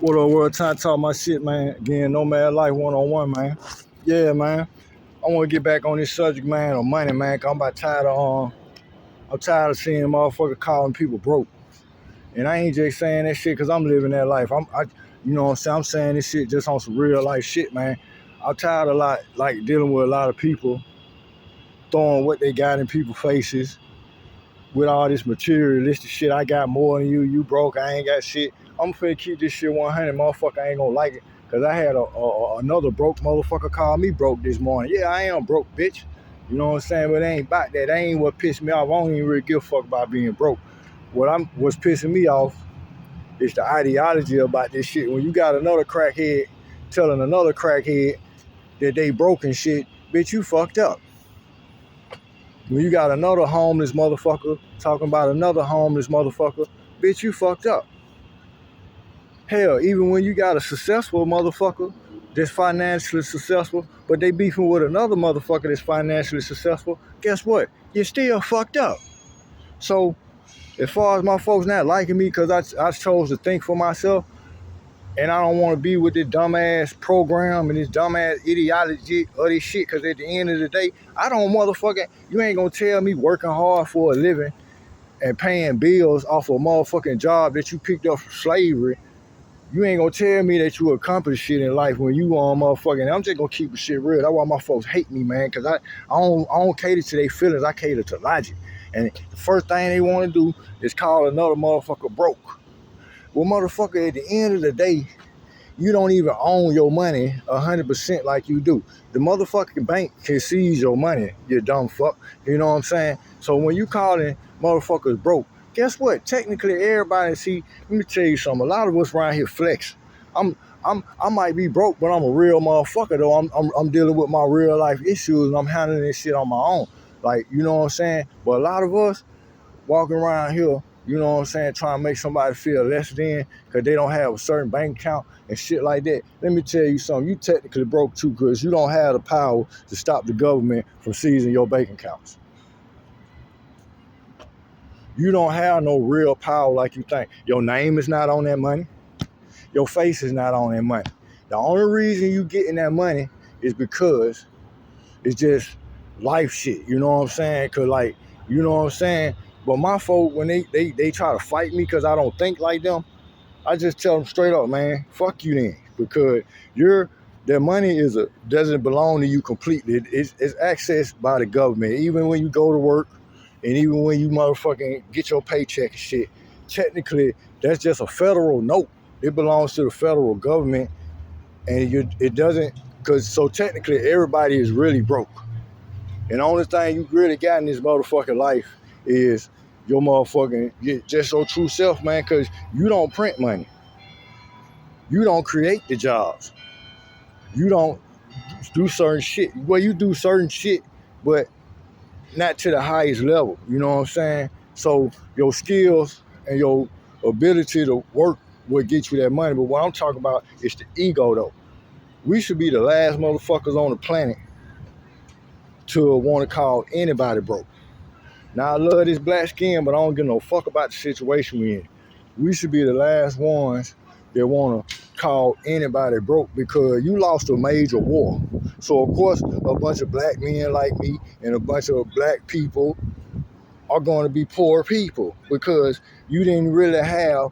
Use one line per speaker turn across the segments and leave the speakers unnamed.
What up, world? Time to talk my shit, man. Again, Nomad Life 101, man. Yeah, man. I want to get back on this subject, man, of money, man. Cause I'm tired of seeing motherfuckers calling people broke. And I ain't just saying that shit cause I'm living that life. You know what I'm saying? I'm saying this shit just on some real life shit, man. I'm tired of dealing with a lot of people throwing what they got in people's faces with all this materialistic shit. I got more than you. You broke. I ain't got shit. I'm finna keep this shit 100. Motherfucker ain't gonna like it. Cause I had another broke motherfucker call me broke this morning. Yeah, I am broke, bitch. You know what I'm saying? But it ain't about that. That ain't what pissed me off. I don't even really give a fuck about being broke. What's pissing me off is the ideology about this shit. When you got another crackhead telling another crackhead that they broke and shit, bitch, you fucked up. When you got another homeless motherfucker talking about another homeless motherfucker, bitch, you fucked up. Hell, even when you got a successful motherfucker that's financially successful, but they beefing with another motherfucker that's financially successful, guess what? You're still fucked up. So, as far as my folks not liking me because I chose to think for myself, and I don't want to be with this dumbass program and this dumbass ideology of this shit, because at the end of the day, you ain't gonna tell me working hard for a living and paying bills off a motherfucking job that you picked up from slavery. You ain't gonna tell me that you accomplished shit in life when you on motherfucking. I'm just gonna keep the shit real. That's why my folks hate me, man, because I don't cater to their feelings. I cater to logic. And the first thing they want to do is call another motherfucker broke. Well, motherfucker, at the end of the day, you don't even own your money 100% like you do. The motherfucking bank can seize your money, you dumb fuck. You know what I'm saying? So when you calling motherfuckers broke, guess what? Technically, everybody, let me tell you something. A lot of us around here flex. I might be broke, but I'm a real motherfucker though. I'm dealing with my real life issues and I'm handling this shit on my own. Like, you know what I'm saying? But a lot of us walking around here, you know what I'm saying, trying to make somebody feel less than because they don't have a certain bank account and shit like that. Let me tell you something. You technically broke too because you don't have the power to stop the government from seizing your bank accounts. You don't have no real power like you think. Your name is not on that money. Your face is not on that money. The only reason you getting that money is because it's just life shit. You know what I'm saying? Because, like, you know what I'm saying? But my folk, when they try to fight me because I don't think like them, I just tell them straight up, man, fuck you then. Because their money doesn't belong to you completely. It's accessed by the government. Even when you go to work and even when you motherfucking get your paycheck and shit, technically, that's just a federal note. It belongs to the federal government. And it doesn't, so technically everybody is really broke. And the only thing you really got in this motherfucking life is your motherfucking just your true self, man, because you don't print money. You don't create the jobs. You don't do certain shit. Well, you do certain shit, but not to the highest level. You know what I'm saying? So your skills and your ability to work will get you that money. But what I'm talking about is the ego, though. We should be the last motherfuckers on the planet to want to call anybody broke. Now, I love this black skin, but I don't give no fuck about the situation we in. We should be the last ones that want to call anybody broke because you lost a major war. So, of course, a bunch of black men like me and a bunch of black people are going to be poor people because you didn't really have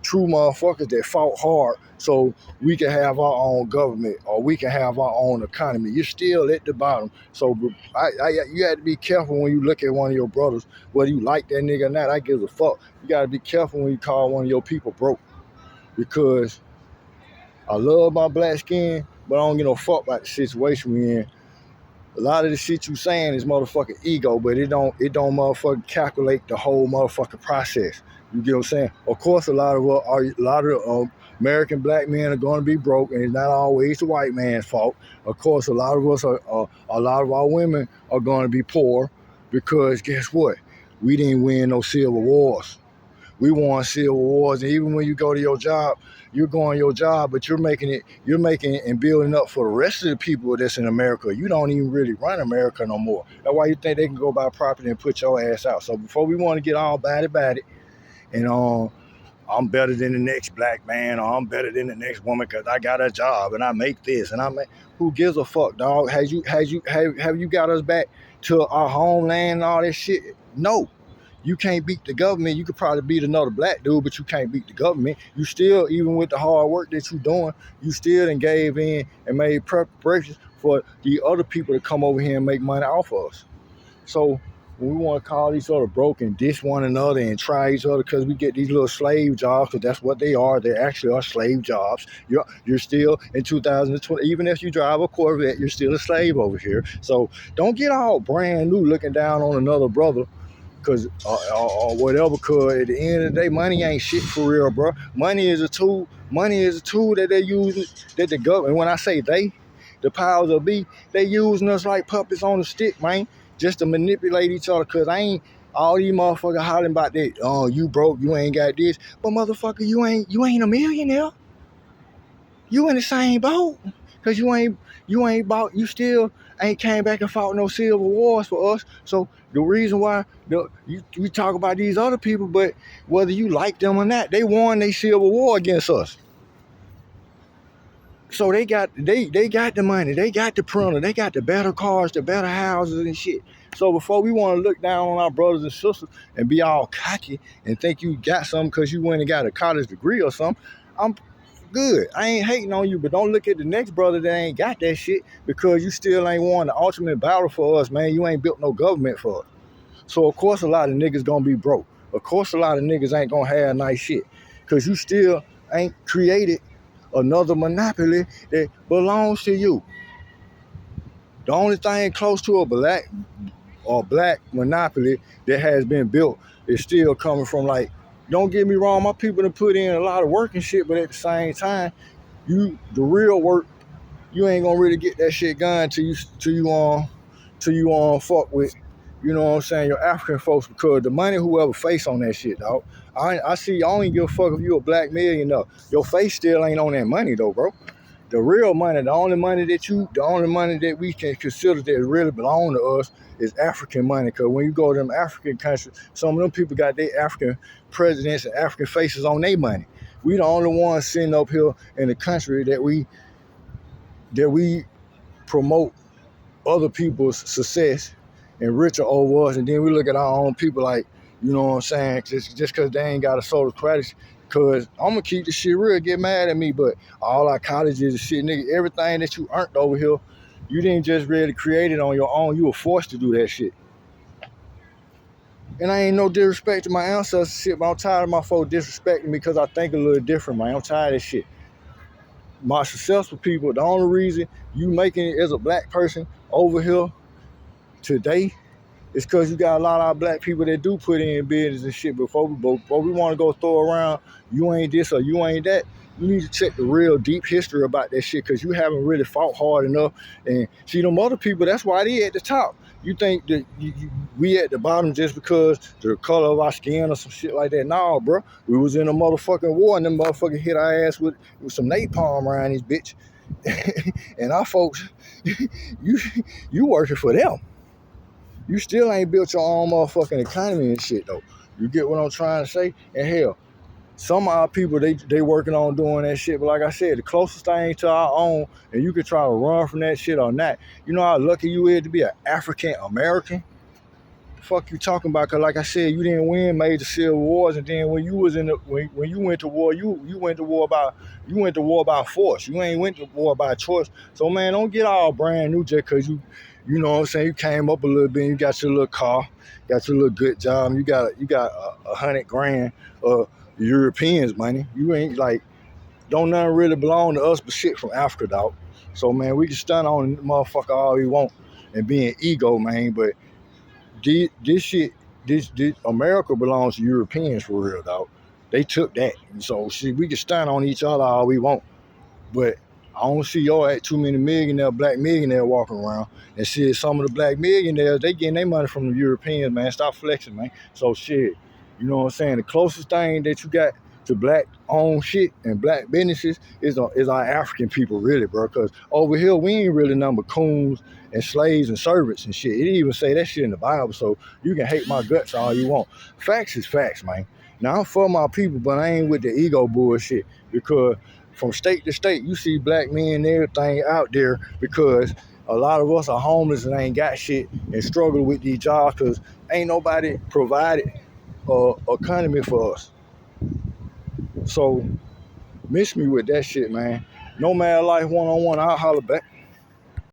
true motherfuckers that fought hard so we can have our own government or we can have our own economy. You're still at the bottom. So you have to be careful when you look at one of your brothers, whether you like that nigga or not. I give a fuck. You got to be careful when you call one of your people broke because I love my black skin, but I don't give no fuck about the situation we in. A lot of the shit you saying is motherfucking ego, but it don't motherfucking calculate the whole motherfucking process. You get what I'm saying? Of course, a lot of American black men are going to be broke, and it's not always the white man's fault. Of course, a lot of our women are going to be poor because guess what? We didn't win no civil wars. We won civil wars, and even when you go to your job, you're going your job, but you're making and building up for the rest of the people that's in America. You don't even really run America no more. That's why you think they can go buy property and put your ass out. So before we want to get all batty and I'm better than the next black man, or I'm better than the next woman because I got a job and I make this and I make. Who gives a fuck, dog? Have you got us back to our homeland and all that shit? No. You can't beat the government. You could probably beat another black dude, but you can't beat the government. You still, even with the hard work that you're doing, you still done gave in and made preparations for the other people to come over here and make money off of us. So when we want to call each other broke and diss one another and try each other because we get these little slave jobs, because that's what they are. They actually are slave jobs. You're still in 2020, even if you drive a Corvette, you're still a slave over here. So don't get all brand new looking down on another brother because or whatever, because at the end of the day, money ain't shit for real, bro. Money is a tool. Money is a tool that they use, that the government, when I say they, the powers that be, they using us like puppets on a stick, man, just to manipulate each other. Because I ain't all these motherfuckers hollering about that, oh, you broke, you ain't got this. But motherfucker, you ain't a millionaire. You in the same boat. Because you ain't bought, you still ain't came back and fought no civil wars for us. So the reason why we talk about these other people, but whether you like them or not, they won their civil war against us. So they got the money, they got the printer, they got the better cars, the better houses and shit. So before we want to look down on our brothers and sisters and be all cocky and think you got something because you went and got a college degree or something, I'm good. I ain't hating on you, but don't look at the next brother that ain't got that shit because you still ain't won the ultimate battle for us, man. You ain't built no government for us. So of course a lot of niggas gonna be broke. Of course a lot of niggas ain't gonna have nice shit because you still ain't created another monopoly that belongs to you. The only thing close to a black monopoly that has been built is still coming from, like, don't get me wrong, my people have put in a lot of work and shit, but at the same time, the real work, you ain't gonna really get that shit done till you fuck with, you know what I'm saying, your African folks, because the money whoever face on that shit, dog. I see, I don't even give a fuck if you a black millionaire. Your face still ain't on that money though, bro. The real money, the only money that we can consider that really belong to us is African money. Because when you go to them African countries, some of them people got their African presidents and African faces on their money. We the only ones sitting up here in the country that we promote other people's success and richer over us, and then we look at our own people like, you know what I'm saying, just because they ain't got a social credit. Because I'm going to keep the shit real, get mad at me, but all our colleges and shit, nigga, everything that you earned over here, you didn't just really create it on your own. You were forced to do that shit. And I ain't no disrespect to my ancestors shit, but I'm tired of my folks disrespecting me because I think a little different, man. I'm tired of this shit. My successful people, the only reason you making it as a black person over here today, it's because you got a lot of our black people that do put in business and shit. Before we want to go throw around, you ain't this or you ain't that, you need to check the real deep history about that shit, because you haven't really fought hard enough. And see, them other people, that's why they at the top. You think that we at the bottom just because the color of our skin or some shit like that? Nah, bro. We was in a motherfucking war and them motherfuckers hit our ass with some napalm around this bitch. And our folks, you working for them. You still ain't built your own motherfucking economy and shit, though. You get what I'm trying to say? And hell, some of our people, they working on doing that shit. But like I said, the closest thing to our own, and you can try to run from that shit or not. You know how lucky you is to be an African American? Fuck you talking about? Because like I said, you didn't win major civil wars, and then when you was in the when you went to war, you went to war by force. You ain't went to war by choice. So man, don't get all brand new just because you know what I'm saying, you came up a little bit, and you got your little car, got your little good job, and you got $100,000 of Europeans money. You ain't like, don't nothing really belong to us but shit from Africa, dog. So man, we can stun on motherfucker all we want and be an ego, man, but this shit, this America belongs to Europeans for real, dog. They took that. And so shit, we can stand on each other all we want. But I don't see y'all at too many black millionaires walking around. And shit, some of the black millionaires, they getting their money from the Europeans, man. Stop flexing, man. So shit, you know what I'm saying? The closest thing that you got to black owned shit and black businesses is our African people, really, bro. Because over here, we ain't really nothing but coons and slaves and servants and shit. It didn't even say that shit in the Bible, so you can hate my guts all you want. Facts is facts, man. Now I'm for my people, but I ain't with the ego bullshit. Because from state to state, you see black men and everything out there because a lot of us are homeless and ain't got shit and struggle with these jobs because ain't nobody provided economy for us. So miss me with that shit, man. No man life one on one, I'll holler back.